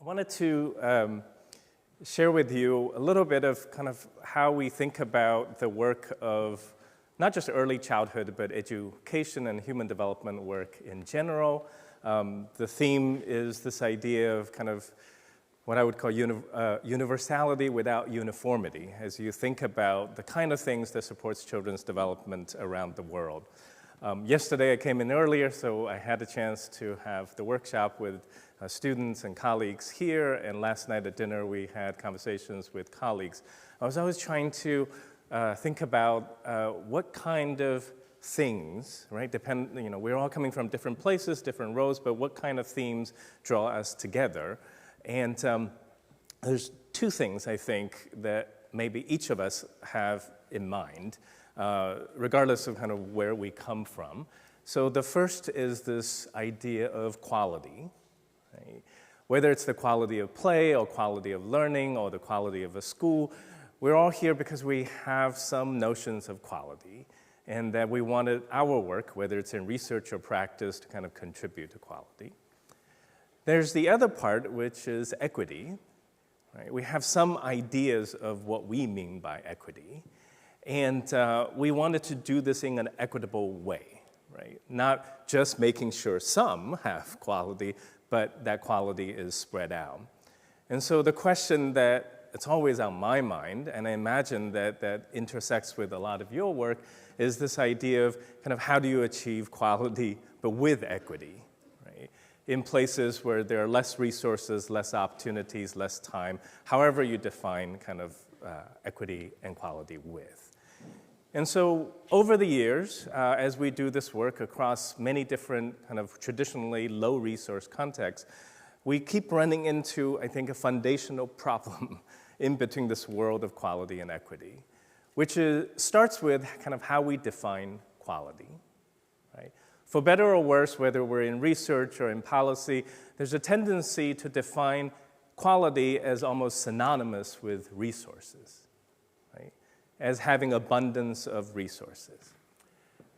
wanted to share with you a little bit of kind of how we think about the work of not just early childhood, but education and human development work in general. The theme is this idea of kind of what I would call universality without uniformity, as you think about the kind of things that supports children's development around the world. Yesterday I came in earlier, so I had a chance to have the workshop with students and colleagues here, and last night at dinner we had conversations with colleagues. I was always trying to think about what kind of things, right, we're all coming from different places, different roles, but what kind of themes draw us together? And there's two things, I think, that maybe each of us have in mind, regardless of kind of where we come from. So the first is this idea of quality, right? Whether it's the quality of play or quality of learning or the quality of a school, we're all here because we have some notions of quality and that we wanted our work, whether it's in research or practice, to kind of contribute to quality. There's the other part, which is equity, right? We have some ideas of what we mean by equity, and we wanted to do this in an equitable way, right? Not just making sure some have quality, but that quality is spread out. And so the question that it's always on my mind, and I imagine that intersects with a lot of your work, is this idea of kind of how do you achieve quality, but with equity, right? In places where there are less resources, less opportunities, less time, however you define kind of equity and quality with. And so over the years, as we do this work across many different kind of traditionally low-resource contexts, we keep running into, I think, a foundational problem in between this world of quality and equity, which starts with kind of how we define quality, right? For better or worse, whether we're in research or in policy, there's a tendency to define quality as almost synonymous with resources, as having abundance of resources.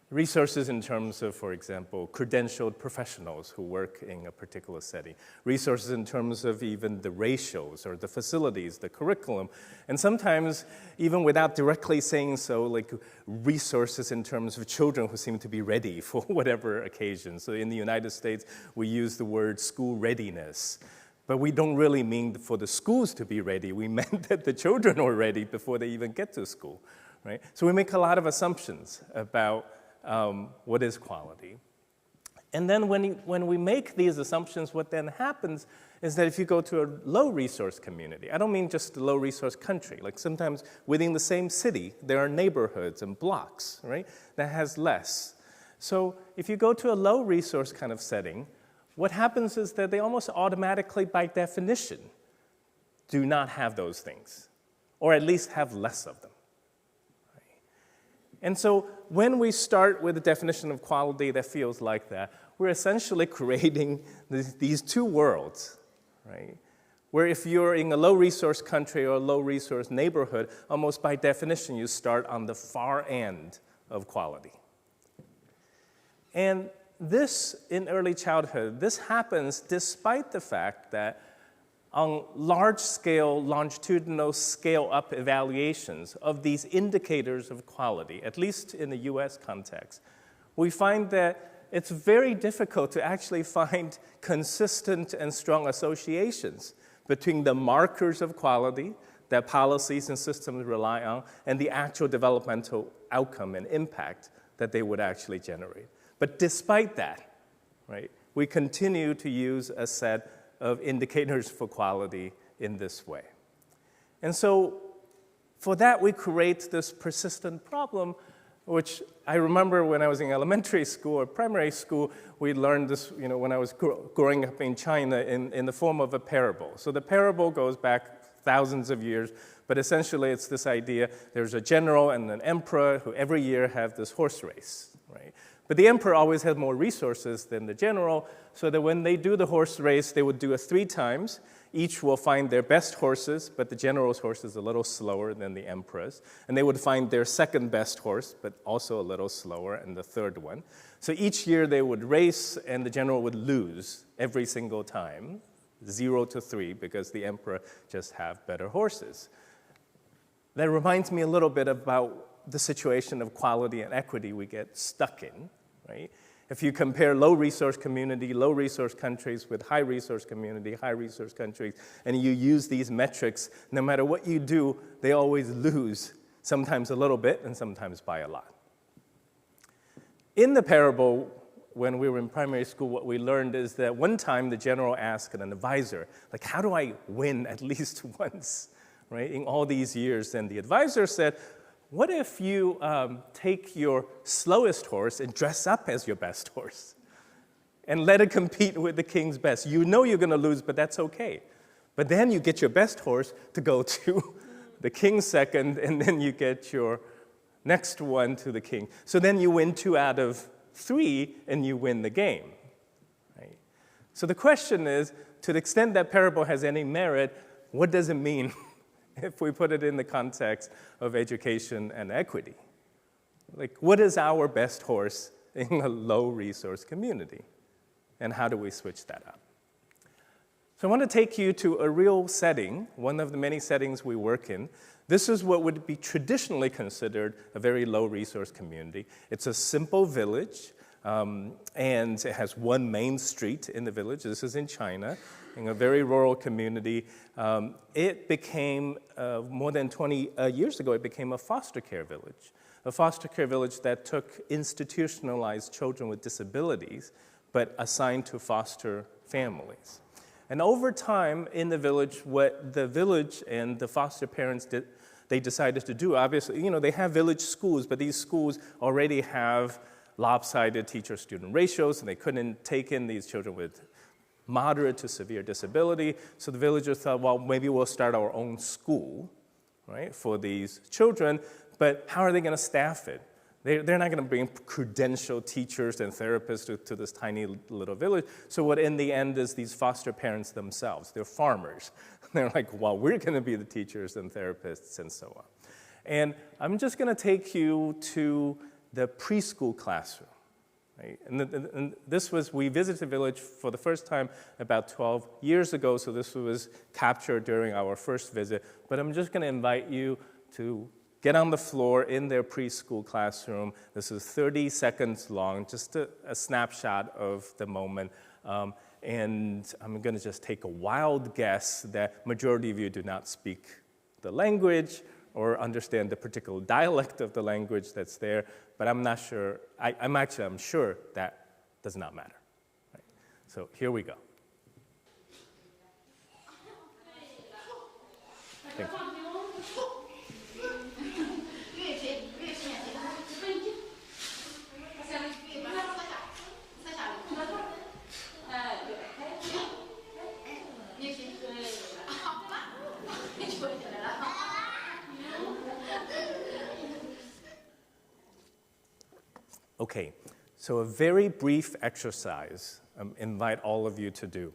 Resources in terms of, for example, credentialed professionals who work in a particular setting. Resources in terms of even the ratios or the facilities, the curriculum. And sometimes, even without directly saying so, like resources in terms of children who seem to be ready for whatever occasion. So in the United States, we use the word school readiness. But we don't really mean for the schools to be ready. We meant that the children are ready before they even get to school, right? So we make a lot of assumptions about what is quality. And then when we make these assumptions, what then happens is that if you go to a low-resource community, I don't mean just a low-resource country, like sometimes within the same city, there are neighborhoods and blocks, right, that has less. So if you go to a low-resource kind of setting, what happens is that they almost automatically, by definition, do not have those things, or at least have less of them. Right? And so when we start with a definition of quality that feels like that, we're essentially creating these two worlds, right? Where if you're in a low-resource country or a low-resource neighborhood, almost by definition, you start on the far end of quality. And this, in early childhood, this happens despite the fact that on large-scale, longitudinal scale-up evaluations of these indicators of quality, at least in the US context, we find that it's very difficult to actually find consistent and strong associations between the markers of quality that policies and systems rely on and the actual developmental outcome and impact that they would actually generate. But despite that, right, we continue to use a set of indicators for quality in this way. And so for that, we create this persistent problem, which I remember when I was in elementary school or primary school, we learned this, when I was growing up in China in the form of a parable. So the parable goes back thousands of years, but essentially it's this idea, there's a general and an emperor who every year have this horse race, right? But the emperor always had more resources than the general, so that when they do the horse race, they would do it 3 times. Each will find their best horses, but the general's horse is a little slower than the emperor's. And they would find their second best horse, but also a little slower, and the third one. So each year they would race, and the general would lose every single time. 0 to 3, because the emperor just have better horses. That reminds me a little bit about the situation of quality and equity we get stuck in, right? If you compare low-resource community, low-resource countries with high-resource community, high-resource countries, and you use these metrics, no matter what you do, they always lose, sometimes a little bit and sometimes by a lot. In the parable, when we were in primary school, what we learned is that one time the general asked an advisor, like, how do I win at least once, right, in all these years? And the advisor said, what if you take your slowest horse and dress up as your best horse and let it compete with the king's best? You know you're going to lose, but that's okay. But then you get your best horse to go to the king's second, and then you get your next one to the king. So then you win 2 out of 3, and you win the game. Right? So the question is, to the extent that parable has any merit, what does it mean if we put it in the context of education and equity? Like, what is our best horse in a low-resource community? And how do we switch that up? So I want to take you to a real setting, one of the many settings we work in. This is what would be traditionally considered a very low-resource community. It's a simple village, and it has one main street in the village. This is in China, in a very rural community. It became, more than 20 years ago, it became a foster care village that took institutionalized children with disabilities, but assigned to foster families. And over time in the village, what the village and the foster parents did, they decided to do, obviously, they have village schools, but these schools already have lopsided teacher-student ratios, and they couldn't take in these children with moderate to severe disability. So the villagers thought, well, maybe we'll start our own school, right, for these children, but how are they going to staff it? They're not going to bring credentialed teachers and therapists to this tiny little village. So what in the end is these foster parents themselves. They're farmers. They're like, well, we're going to be the teachers and therapists and so on. And I'm just going to take you to the preschool classroom. Right? And we visited the village for the first time about 12 years ago, so this was captured during our first visit. But I'm just going to invite you to get on the floor in their preschool classroom. This is 30 seconds long, just a snapshot of the moment. And I'm going to just take a wild guess that majority of you do not speak the language or understand the particular dialect of the language that's there, but I'm not sure. I'm sure that does not matter. Right? So here we go. Thank you. Okay, so a very brief exercise I invite all of you to do.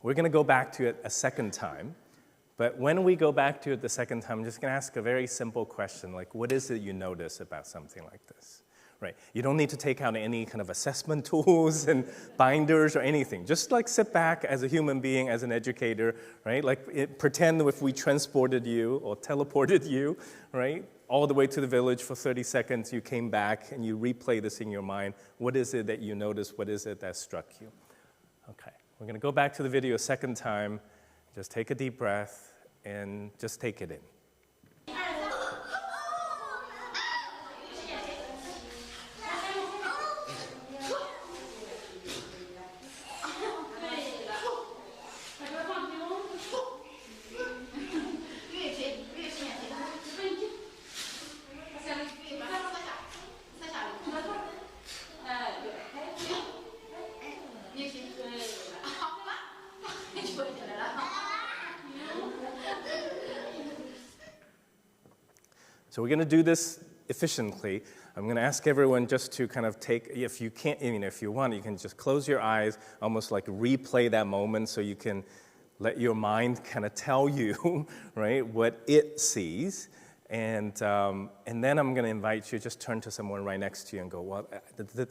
We're going to go back to it a second time, but when we go back to it the second time, I'm just going to ask a very simple question, like, what is it you notice about something like this? Right? You don't need to take out any kind of assessment tools and binders or anything. Just like sit back as a human being, as an educator, right? Like pretend if we transported you or teleported you, right? All the way to the village for 30 seconds, you came back and you replay this in your mind. What is it that you noticed? What is it that struck you? Okay, we're gonna go back to the video a second time. Just take a deep breath and just take it in. So we're going to do this efficiently. I'm going to ask everyone just to kind of take, if you can't, if you want, you can just close your eyes, almost like replay that moment so you can let your mind kind of tell you, right, what it sees. And then I'm going to invite you, just turn to someone right next to you and go, well,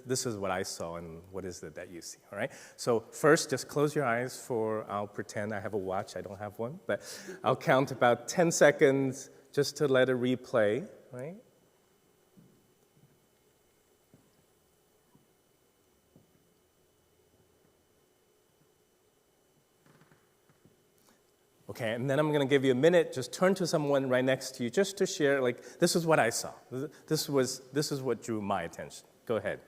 this is what I saw, and what is it that you see, all right? So first, just close your eyes I'll pretend I have a watch. I don't have one, but I'll count about 10 seconds just to let it replay, right? Okay, and then I'm going to give you a minute. Just turn to someone right next to you just to share, like, this is what I saw. This is what drew my attention. Go ahead.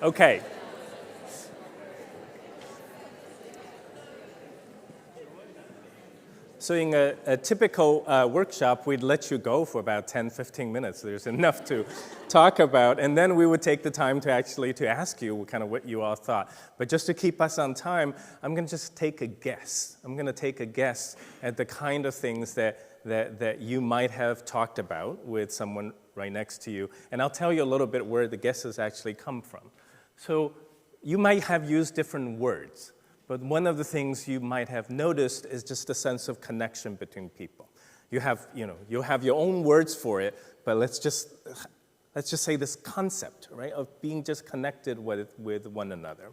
Okay. So in a typical workshop, we'd let you go for about 10, 15 minutes. There's enough to talk about. And then we would take the time to ask you kind of what you all thought. But just to keep us on time, I'm going to just take a guess. I'm going to take a guess at the kind of things that you might have talked about with someone right next to you. And I'll tell you a little bit where the guesses actually come from. So you might have used different words, but one of the things you might have noticed is just a sense of connection between people. You'll have your own words for it, but let's just say this concept, right, of being just connected with one another.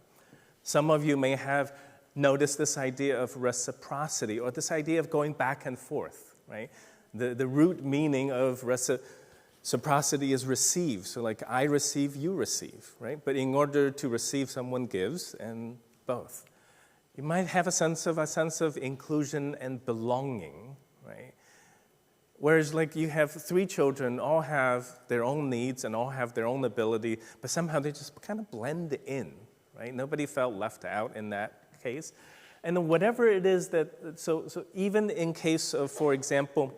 Some of you may have noticed this idea of reciprocity, or this idea of going back and forth, right? The root meaning of reciprocity is receive. So like I receive, you receive, right? But in order to receive, someone gives, and both. You might have a sense of inclusion and belonging, right? Whereas like you have 3 children, all have their own needs and all have their own ability, but somehow they just kind of blend in, right? Nobody felt left out in that case. And whatever it is so even in case of, for example,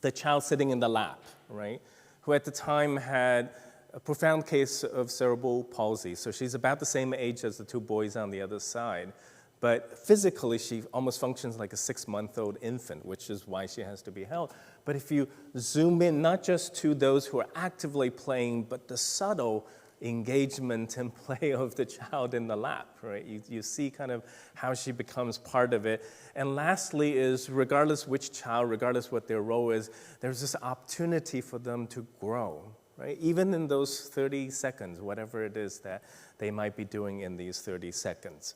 the child sitting in the lap, right, who at the time had a profound case of cerebral palsy. So she's about the same age as the 2 boys on the other side. But physically, she almost functions like a 6-month-old infant, which is why she has to be held. But if you zoom in, not just to those who are actively playing, but the subtle engagement and play of the child in the lap, right? You see kind of how she becomes part of it. And lastly is, regardless which child, regardless what their role is, there's this opportunity for them to grow, right? Even in those 30 seconds, whatever it is that they might be doing in these 30 seconds.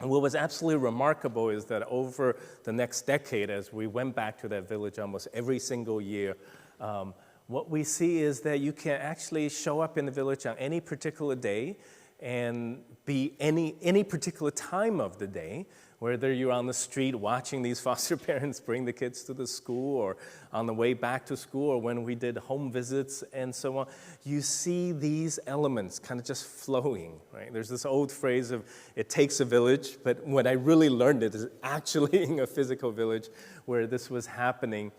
And what was absolutely remarkable is that over the next decade, as we went back to that village almost every single year, what we see is that you can actually show up in the village on any particular day and be any particular time of the day, whether you're on the street watching these foster parents bring the kids to the school or on the way back to school or when we did home visits and so on. You see these elements kind of just flowing, right? There's this old phrase of it takes a village, but when I really learned it is actually in a physical village where this was happening.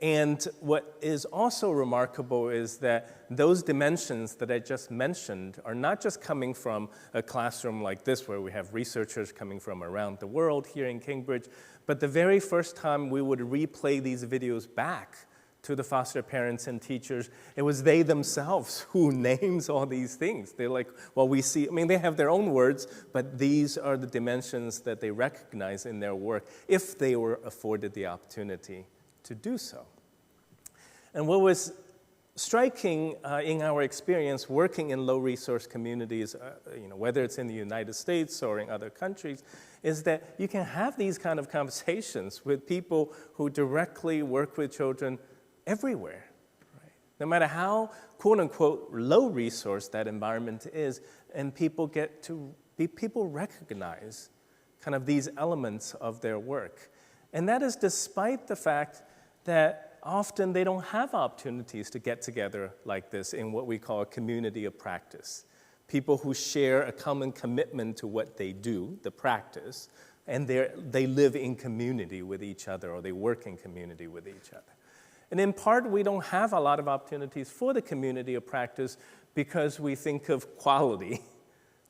And what is also remarkable is that those dimensions that I just mentioned are not just coming from a classroom like this where we have researchers coming from around the world here in Cambridge, but the very first time we would replay these videos back to the foster parents and teachers, it was they themselves who names all these things. They're like, well, we see, I mean, they have their own words, but these are the dimensions that they recognize in their work if they were afforded the opportunity to do so. And what was striking in our experience working in low-resource communities, whether it's in the United States or in other countries, is that you can have these kind of conversations with people who directly work with children everywhere, right? No matter how, quote-unquote, low-resource that environment is, and people recognize kind of these elements of their work. And that is despite the fact that often they don't have opportunities to get together like this in what we call a community of practice. People who share a common commitment to what they do, the practice, and they live in community with each other, or they work in community with each other. And in part, we don't have a lot of opportunities for the community of practice because we think of quality,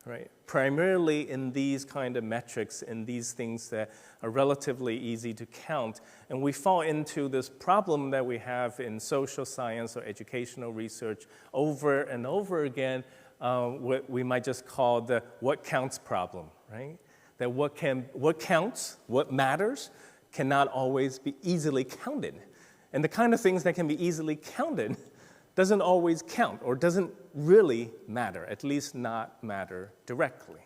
right? Primarily in these kind of metrics and these things that are relatively easy to count. And we fall into this problem that we have in social science or educational research over and over again, what we might just call the what counts problem, right? That what counts, what matters, cannot always be easily counted. And the kind of things that can be easily counted doesn't always count or doesn't really matter, at least not matter directly.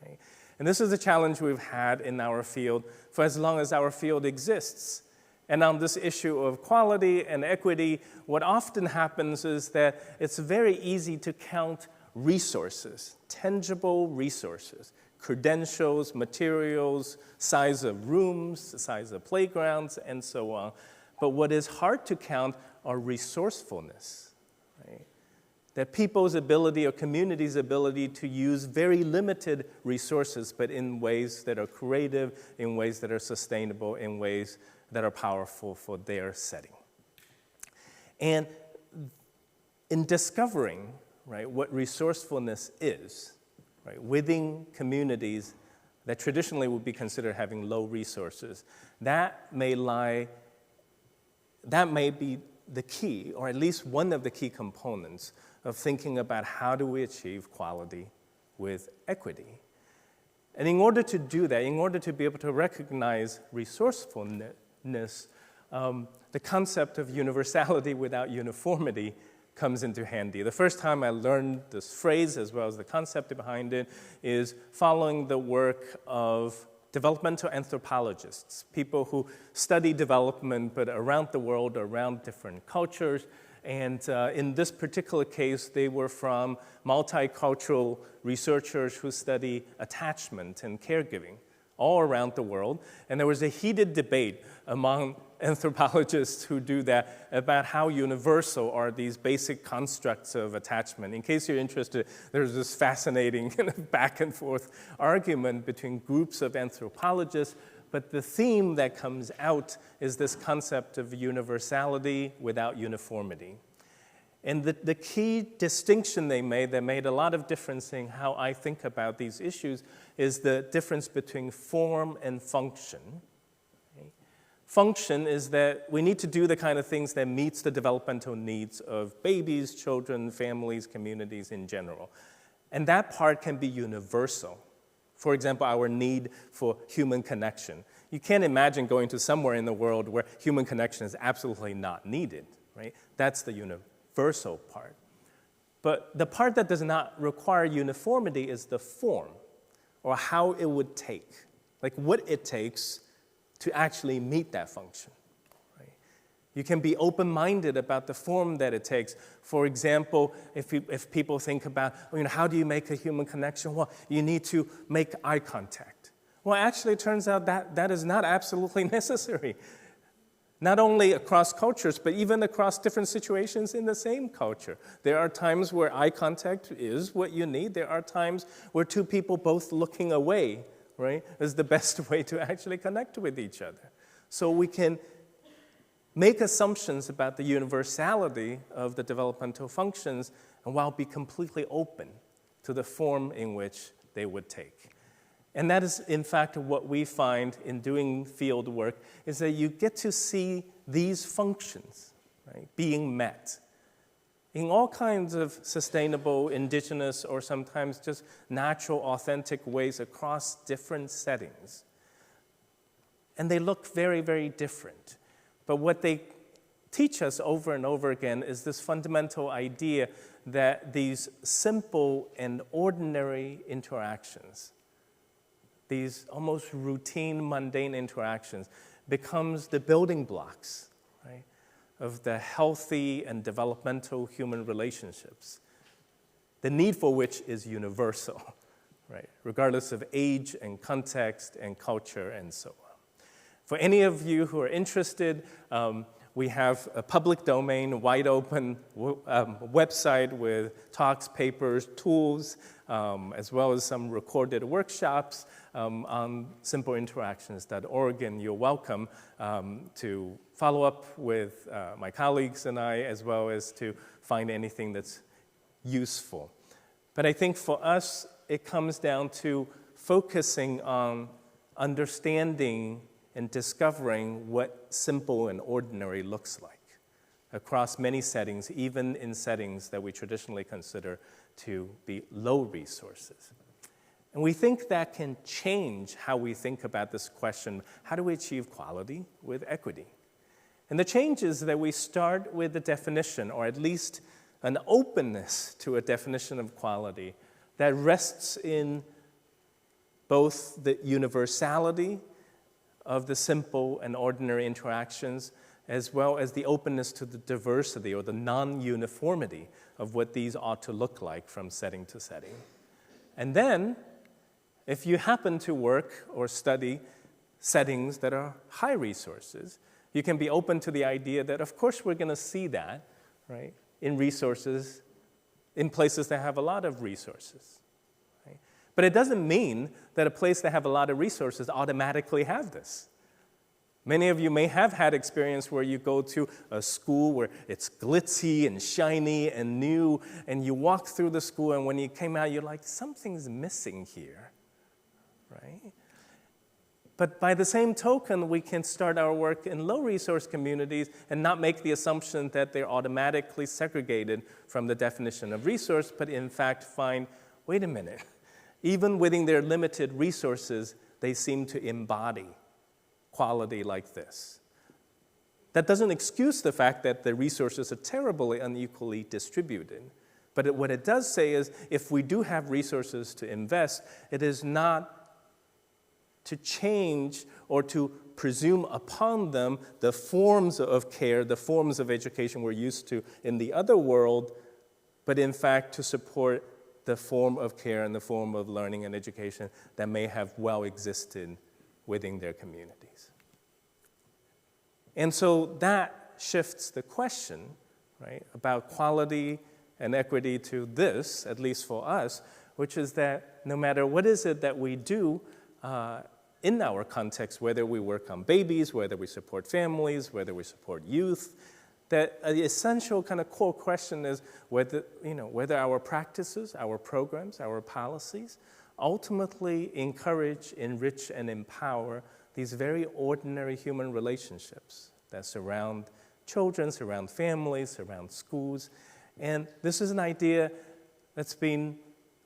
Right? And this is a challenge we've had in our field for as long as our field exists. And on this issue of quality and equity, what often happens is that it's very easy to count resources, tangible resources, credentials, materials, size of rooms, size of playgrounds, and so on. But what is hard to count are resourcefulness, right? That people's ability or communities' ability to use very limited resources, but in ways that are creative, in ways that are sustainable, in ways that are powerful for their setting. And in discovering, right, what resourcefulness is, right, within communities that traditionally would be considered having low resources, that may be the key, or at least one of the key components of thinking about how do we achieve quality with equity. And in order to do that, in order to be able to recognize resourcefulness, the concept of universality without uniformity comes into handy. The first time I learned this phrase, as well as the concept behind it, is following the work of developmental anthropologists, people who study development, but around the world, around different cultures. And in this particular case, they were from multicultural researchers who study attachment and caregiving all around the world. And there was a heated debate among anthropologists who do that about how universal are these basic constructs of attachment. In case you're interested, there's this fascinating kind of back and forth argument between groups of anthropologists, but the theme that comes out is this concept of universality without uniformity. And the key distinction they made that made a lot of difference in how I think about these issues is the difference between form and function. Function is that we need to do the kind of things that meets the developmental needs of babies, children, families, communities in general. And that part can be universal. For example, our need for human connection. You can't imagine going to somewhere in the world where human connection is absolutely not needed, right? That's the universal part. But the part that does not require uniformity is the form, or how it would take, like what it takes to actually meet that function. Right? You can be open-minded about the form that it takes. For example, if people think about, how do you make a human connection? Well, you need to make eye contact. Well, actually, it turns out that is not absolutely necessary. Not only across cultures, but even across different situations in the same culture. There are times where eye contact is what you need. There are times where two people both looking away, right, is the best way to actually connect with each other. So we can make assumptions about the universality of the developmental functions and while be completely open to the form in which they would take. And that is, in fact, what we find in doing field work, is that you get to see these functions, right? Being met in all kinds of sustainable, indigenous, or sometimes just natural, authentic ways across different settings. And they look very, very different. But what they teach us over and over again is this fundamental idea that these simple and ordinary interactions, these almost routine, mundane interactions, becomes the building blocks, right, of the healthy and developmental human relationships, the need for which is universal, right, regardless of age and context and culture and so on. For any of you who are interested, we have a public domain, wide open website with talks, papers, tools, as well as some recorded workshops on simpleinteractions.org. And you're welcome to follow up with my colleagues and I, as well as to find anything that's useful. But I think for us, it comes down to focusing on understanding and discovering what simple and ordinary looks like across many settings, even in settings that we traditionally consider to be low resources. And we think that can change how we think about this question, how do we achieve quality with equity? And the change is that we start with a definition, or at least an openness to a definition of quality that rests in both the universality of the simple and ordinary interactions, as well as the openness to the diversity or the non-uniformity of what these ought to look like from setting to setting. And then, if you happen to work or study settings that are high resources, you can be open to the idea that, of course, we're going to see that, right, in resources, in places that have a lot of resources. But it doesn't mean that a place that have a lot of resources automatically have this. Many of you may have had experience where you go to a school where it's glitzy and shiny and new, and you walk through the school, and when you came out, you're like, something's missing here, right? But by the same token, we can start our work in low-resource communities and not make the assumption that they're automatically segregated from the definition of resource, but in fact find, wait a minute, even within their limited resources, they seem to embody quality like this. That doesn't excuse the fact that the resources are terribly unequally distributed. But what it does say is, if we do have resources to invest, it is not to change or to presume upon them the forms of care, the forms of education we're used to in the other world, but in fact to support the form of care and the form of learning and education that may have well existed within their communities. And so that shifts the question, right, about quality and equity to this, at least for us, which is that no matter what is it that we do in our context, whether we work on babies, whether we support families, whether we support youth, that the essential kind of core question is whether our practices, our programs, our policies ultimately encourage, enrich, and empower these very ordinary human relationships that surround children, surround families, surround schools. And this is an idea that's been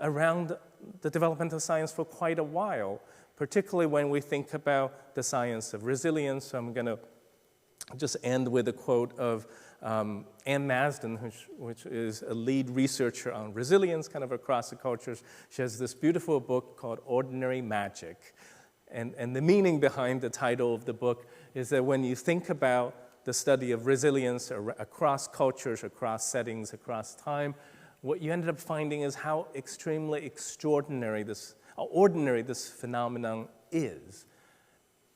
around the developmental science for quite a while, particularly when we think about the science of resilience. So I'm going to just end with a quote of Anne Masden, which is a lead researcher on resilience kind of across the cultures. She has this beautiful book called Ordinary Magic. And the meaning behind the title of the book is that when you think about the study of resilience across cultures, across settings, across time, what you ended up finding is how extremely ordinary this phenomenon is.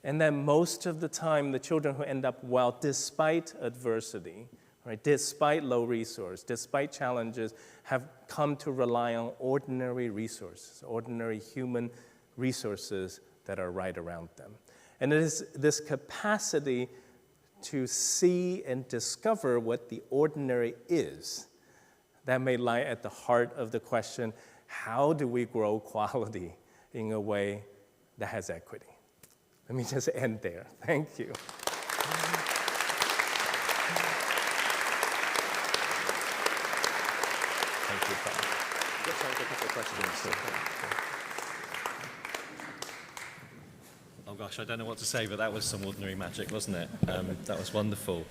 And then most of the time, the children who end up well, despite adversity, right, despite low resource, despite challenges, have come to rely on ordinary resources, ordinary human resources that are right around them. And it is this capacity to see and discover what the ordinary is that may lie at the heart of the question, how do we grow quality in a way that has equity? Let me just end there. Thank you. Thank you, Paul. We've got time for a couple of questions. Oh gosh, I don't know what to say, but that was some ordinary magic, wasn't it? That was wonderful.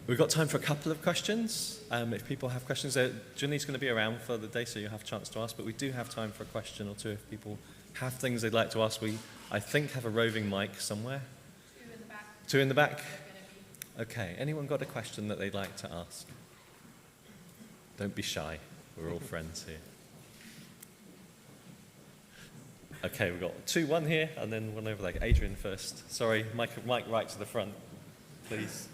We've got time for a couple of questions. If people have questions, Junlei's going to be around for the day, so you'll have a chance to ask, but we do have time for a question or two if people have things they'd like to ask. We, I think, have a roving mic somewhere. Two in the back. Two in the back? Okay, anyone got a question that they'd like to ask? Don't be shy, we're all friends here. Okay, we've got one here, and then one over there. Adrian first. Sorry, mic right to the front, please.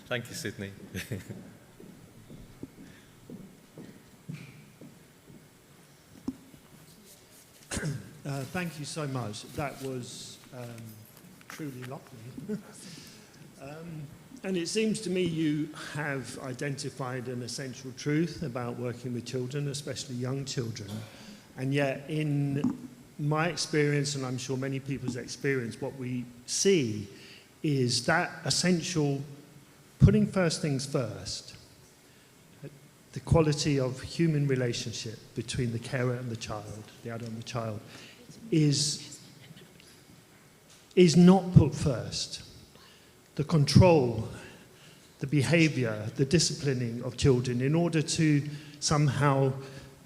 Thank you, Sydney. Thank you so much. That was truly lovely. And it seems to me you have identified an essential truth about working with children, especially young children. And yet, in my experience, and I'm sure many people's experience, what we see is that essential putting first things first, the quality of human relationship between the carer and the child, the adult and the child, is not put first. The control, the behavior, the disciplining of children in order to somehow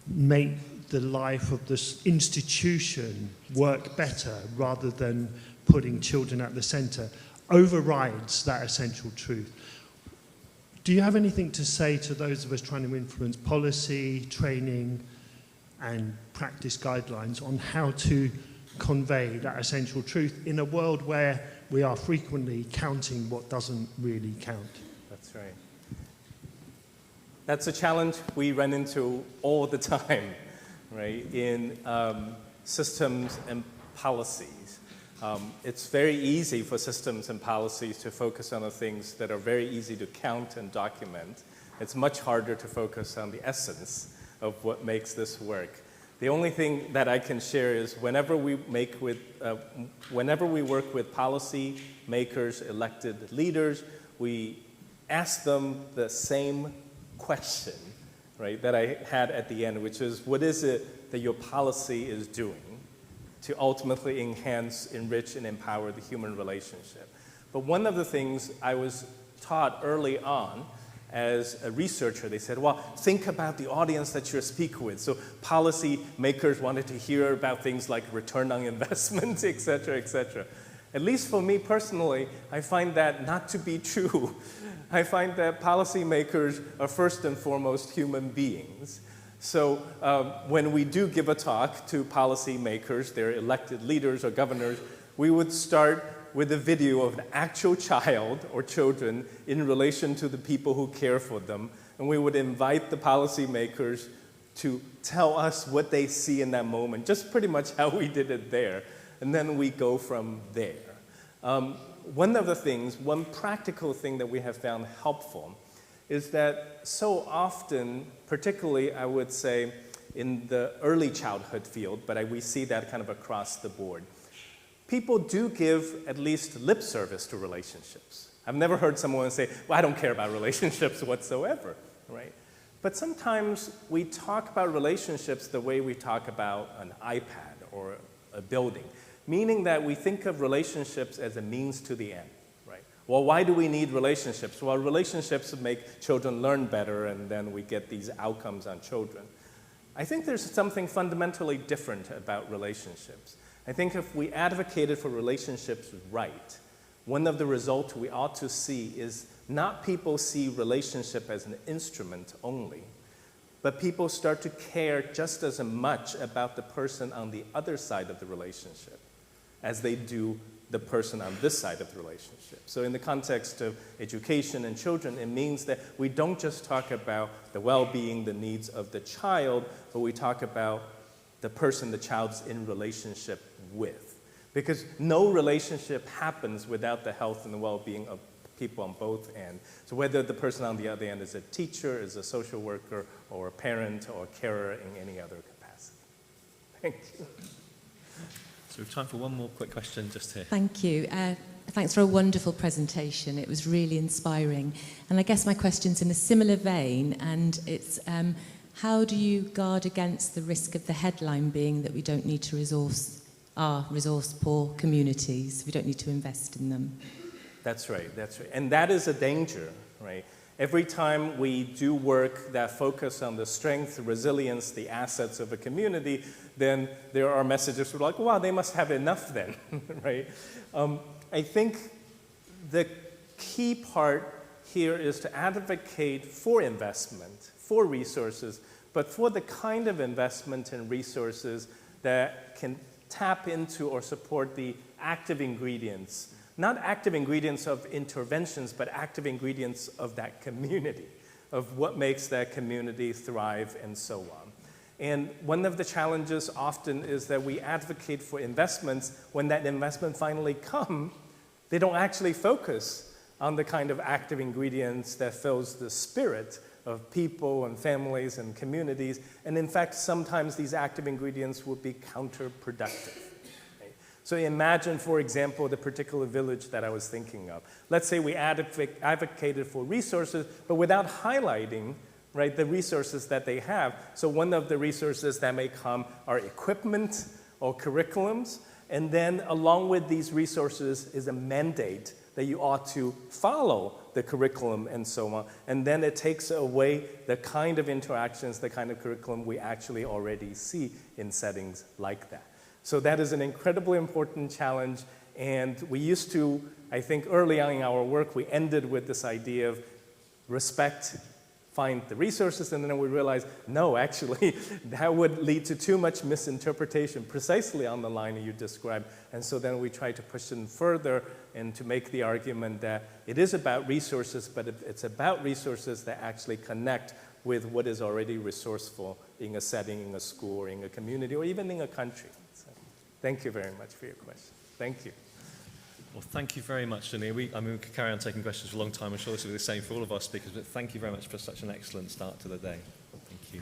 make the life of this institution work better rather than putting children at the center overrides that essential truth. Do you have anything to say to those of us trying to influence policy, training, and practice guidelines on how to convey that essential truth in a world where we are frequently counting what doesn't really count? That's right. That's a challenge we run into all the time, right, in systems and policies. It's very easy for systems and policies to focus on the things that are very easy to count and document. It's much harder to focus on the essence of what makes this work. The only thing that I can share is whenever we work with policy makers, elected leaders, we ask them the same question, right, that I had at the end, which is, what is it that your policy is doing to ultimately enhance, enrich, and empower the human relationship? But one of the things I was taught early on as a researcher, they said, well, think about the audience that you're speaking with. So policy makers wanted to hear about things like return on investment, et cetera, et cetera. At least for me personally, I find that not to be true. I find that policymakers are first and foremost human beings. So when we do give a talk to policymakers, they're elected leaders or governors, we would start with a video of an actual child or children in relation to the people who care for them. And we would invite the policymakers to tell us what they see in that moment, just pretty much how we did it there. And then we go from there. One practical thing that we have found helpful is that so often, particularly I would say in the early childhood field, but we see that kind of across the board, people do give at least lip service to relationships. I've never heard someone say, well, I don't care about relationships whatsoever, right? But sometimes we talk about relationships the way we talk about an iPad or a building, meaning that we think of relationships as a means to the end, right? Well, why do we need relationships? Well, relationships make children learn better, and then we get these outcomes on children. I think there's something fundamentally different about relationships. I think if we advocated for relationships right, one of the results we ought to see is not people see relationship as an instrument only, but people start to care just as much about the person on the other side of the relationship as they do the person on this side of the relationship. So in the context of education and children, it means that we don't just talk about the well-being, the needs of the child, but we talk about the person the child's in relationship with. Because no relationship happens without the health and the well-being of people on both ends. So whether the person on the other end is a teacher, is a social worker, or a parent, or a carer in any other capacity. Thank you. So we have time for one more quick question just here. Thank you. Thanks for a wonderful presentation. It was really inspiring. And I guess my question's in a similar vein, and it's how do you guard against the risk of the headline being that we don't need to resource our resource-poor communities, we don't need to invest in them? That's right. And that is a danger, right? Every time we do work that focus on the strength, resilience, the assets of a community, then there are messages like, wow, they must have enough then, right? I think the key part here is to advocate for investment, for resources, but for the kind of investment and resources that can tap into or support the active ingredients, not active ingredients of interventions, but active ingredients of that community, of what makes that community thrive and so on. And one of the challenges often is that we advocate for investments. When that investment finally comes, they don't actually focus on the kind of active ingredients that fills the spirit of people and families and communities. And in fact, sometimes these active ingredients will be counterproductive. So imagine, for example, the particular village that I was thinking of. Let's say we advocated for resources, but without highlighting, right, the resources that they have. So one of the resources that may come are equipment or curriculums, and then along with these resources is a mandate that you ought to follow the curriculum and so on. And then it takes away the kind of interactions, the kind of curriculum we actually already see in settings like that. So that is an incredibly important challenge, and we used to, I think early on in our work, we ended with this idea of respect, find the resources, and then we realized, no, actually, that would lead to too much misinterpretation, precisely on the line you described. And so then we tried to push it further and to make the argument that it is about resources, but it's about resources that actually connect with what is already resourceful in a setting, in a school, or in a community, or even in a country. So, thank you very much for your question. Thank you. Well, thank you very much, Junlei. We could carry on taking questions for a long time. I'm sure this will be the same for all of our speakers, but thank you very much for such an excellent start to the day. Thank you.